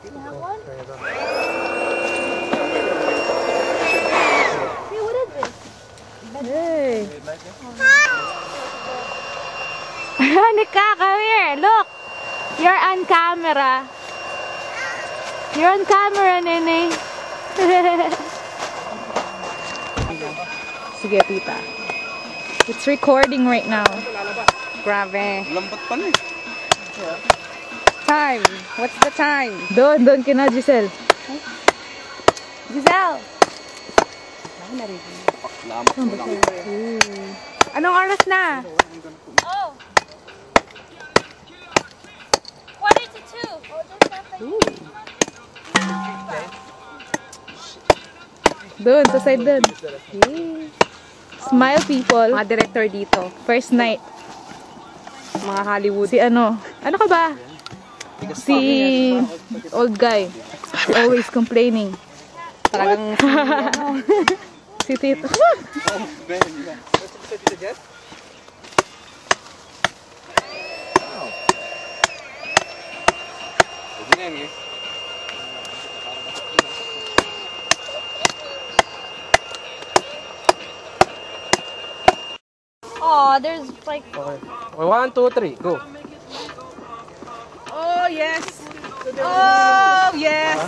You have one? Hey, what is this? Hey. Nika, come here. Look. You're on camera. You're on camera, Nene. Sige, tita. It's recording right now. Grabe. Lambat pa na eh. Time. What's the time? Doon kina Giselle. Giselle! Lamat mo lang. Anong oras na? Oh. 42. Doon, sa side doon. Smile people. Mga director dito. First night. Mga Hollywood. Si ano? Ano ka ba? Si old guy. Always complaining. Talagang si Tito. Oh, there's like. Okay. 1, 2, 3, go. Oh, yes! Oh, yes!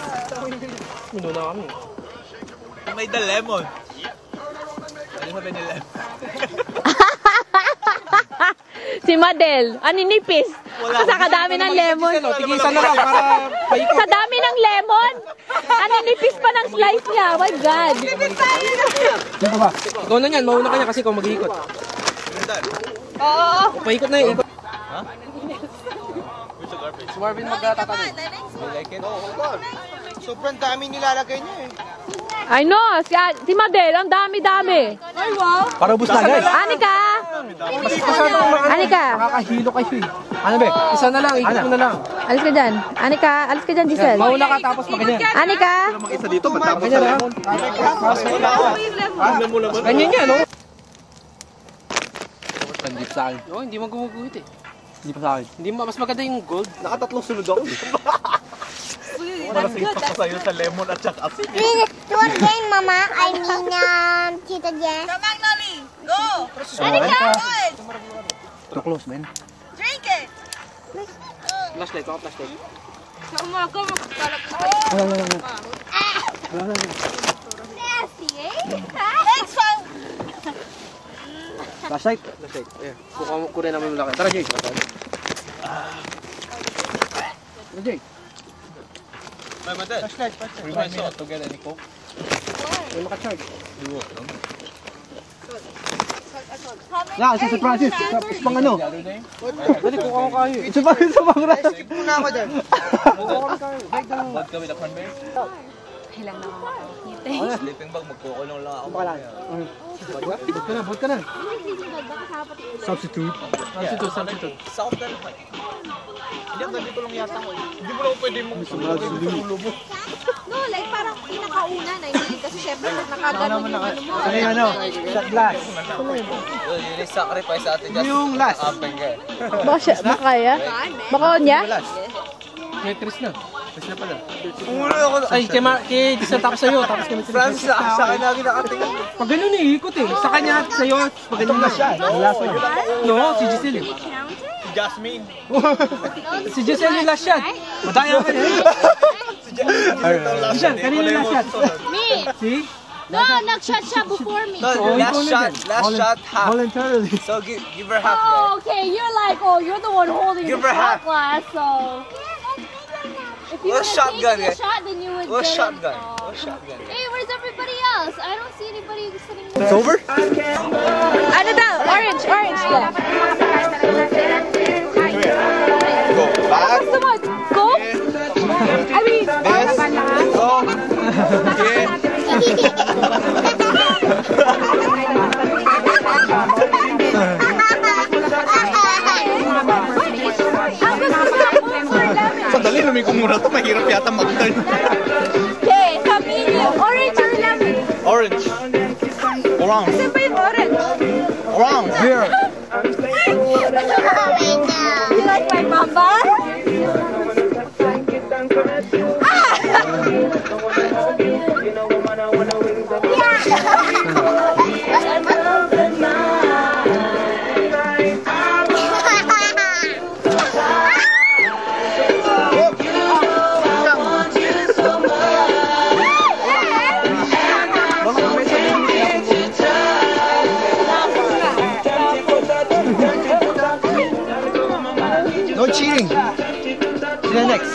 Muna na kami. May the lemon. Ano sabi ni lemon? Si Madel, aninipis. Sa kadami ng lemon. Tigisan na lang para paikot. Sa dami ng lemon, aninipis pa ng slice niya. Oh my God. Sino ba? Ikaw na yan, mauna ka niya kasi ikaw mag-iikot. Oo. Paikot na yun, ikot. Ha? Si Marvin magtatabi. You like it? Oh, hold on. Sobrang dami nilalagay niya eh. I know, si Madel, ang dami-dami. Ay, wow. Para ubus na guys. Anika! Anika! Makakahilo kayo eh. Ano ba? Isa na lang, ikot mo na lang. Alis ka dyan. Anika, alis ka dyan, Giselle. Mauna ka tapos maganyan. Anika! Isa dito, matapos Ganyan lang. Ganyan yan, no? Hindi pa sa akin. Oo, hindi mo gumuguhit eh. Hindi pa sa akin. Hindi mas maganda yung gold. Nakatatlong sunod ako. Para sipak ko sa'yo sa lemon at saka asin. Do it again, Mama. I mean, Tita Jess. Come on, Nolly. Go. Anika! Good. Too close, man. Drink it. Flashlight, ako flashlight. Nasty, eh? Next one. Flashlight? Flashlight. Ayan. Kukuha namin yung laki. Tara, Jay. Tara, Jay. May madal. Flashlight. We went out to get any coke. May maka-charge. Yeah, isa si Francis. Tapos pang ano? Dali, kukuha ko kayo. Isa pang rice. Skip muna ako dyan. Vodka with a cranberry. Kailang na makakakita. Sleeping bag, magkukulong lang ako. Bot ka na. Substitute. South ka naman. Hindi, ang ganito lang yata ko eh. Hindi mo lang pwede mong ulo mo. No, like parang pinakauna na yun. Kasi syempre, nakaganon yung ano mo. Ano yung ano? Shot glass. Yun yung sacrifice sa atin. Yung last. Ampeng ka eh. Baka siya, baka kaya? Baka niya? May Chris na. Chris na pala. Umulo ako. Ay, kay Giselle tapos sa'yo. Tapos kami sila. Francis, sa akin lagi nakatingin. Pag ganun eh, ikot eh. Sa kanya at sa'yo. Pag ganun na siya. Last one. No, si Giselle eh. Jasmine. Si Giselle yung last shot. Madaya ka eh. Giselle, kanina yung last shot. Me! See? No, nag-shot siya before me. No, last shot, half. Voluntarily. So give her half, Oh, okay, you're like, oh, you're the one holding Give the her shot half. glass, so... If you would What's have shotgun, taken the eh? shot, then you would What's get shotgun? it. What's shotgun? Hey, where's everybody else? I don't see anybody sitting there. It's over? Ano daw? Orange, orange daw. Go back. Gusto mo? Coke? I mean, Go. Sandali, lumiko muna to. Mahirap yata mag-turn. okay, chameleon. Orange or lemon? Orange. Orange. Saan ba yung orange? Orange. Here. You like my mamba? cheating. Sino next?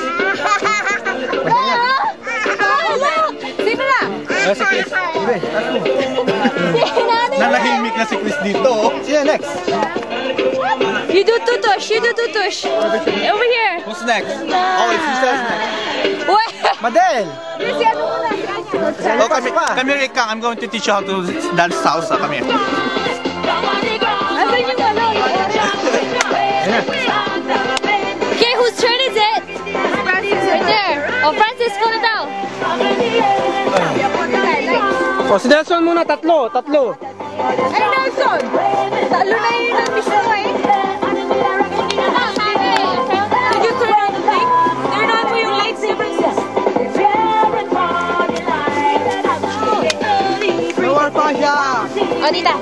Sino na? Si Chris. Nanahimik na si Chris dito. Sino next? You do tutush. You do tutush. Over here. Who's next? Oh, it's Giselle next. Wait. Madel! Si ano muna? Si Anya. Oh, come here, Ikang. I'm going to teach you how to dance salsa. Come here. Asan yung ano? Okay, whose turn is it? Right there. Oh, Francis, go na daw. O, si Nelson muna, tatlo. Ay, Nelson! Talo na yun ang miss mo eh. Did you turn on the thing? Turn on mo yung lightsaber. Luwar pa siya! O, dita.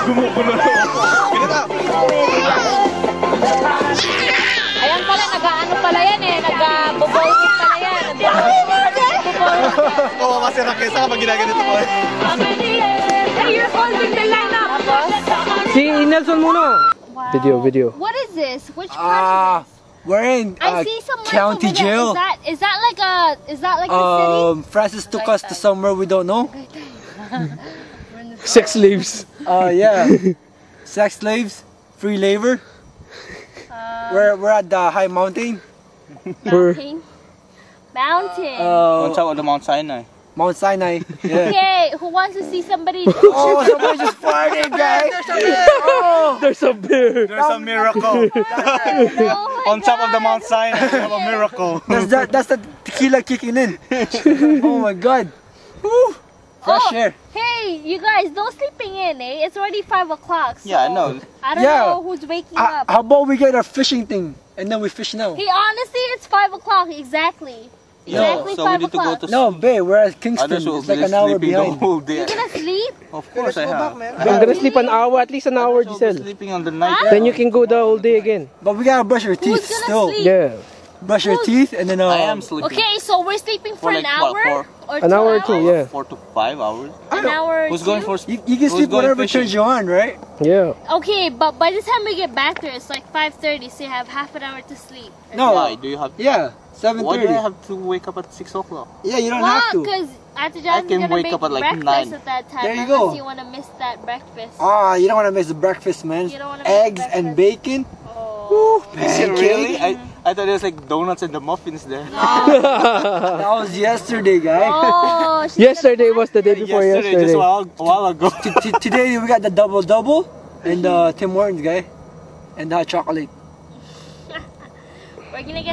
Gumugulo na. Pinata! Ayan pala, nag-ano pala yan eh. Nag-bobowing pala yan. Oo, kasi rakesa kapag ginaganito ko. Hey, you're holding the line up. Si Nelson muna. Video. What is this? Which part is this? We're in I see some lights county over there. jail. Is that like a city? Francis took us to somewhere we don't know. Sex slaves. Yeah. Sex slaves, free labor. We're at the high mountain. Mountain. On top of the Mount Sinai. Mount Sinai. Yeah. Okay, who wants to see somebody? Oh, somebody just farted, guys. There's a bear. There's a miracle. On top of the Mount Sinai, we have a miracle. That's the tequila kicking in. Oh my God. Woo. Fresh air. Hey, you guys, no sleeping in, eh? It's already 5 o'clock. So Yeah, I know. I don't Yeah. know who's waking up. How about we get our fishing thing and then we fish now? Hey, honestly, it's 5 o'clock exactly. Exactly So we 5 need to go o'clock. to No, babe, we're at Kingston. Others will It's like be an hour sleeping the behind. whole day. You're gonna sleep? Of course I have. I'm gonna sleep an hour, at least an hour, So Giselle. sleeping on the night. Then you can go the whole day again. But we gotta brush our teeth Who's gonna still. sleep? Yeah. Brush your teeth and then I am sleeping. Okay, so we're sleeping for For an like what, hour? Or An 2 hour or hours? two, yeah. 4 to 5 hours. An hour or Who's 2? going for? You can Who's sleep going whatever fishing? turns you on, right? Yeah. Okay, but by the time we get back there, it's like 5:30, so you have half an hour to sleep. No. Why do you have? Yeah, Why do I 7:30. have to wake up at 6 o'clock? Yeah, you don't Well, have to. because Ate I John's can gonna wake make up at like breakfast 9. at that time. There you unless go. you want to miss that breakfast. Ah, you don't want to miss the breakfast, man. You don't wanna miss the Eggs and breakfast. bacon. Oh. Is it Pancake. really? I thought there's like donuts and the muffins there. That was yesterday, guys. Oh, she's Yesterday was the day before Yesterday, just yesterday. a while ago. Today we got the double and the Tim Hortons guy and the hot chocolate. We're gonna get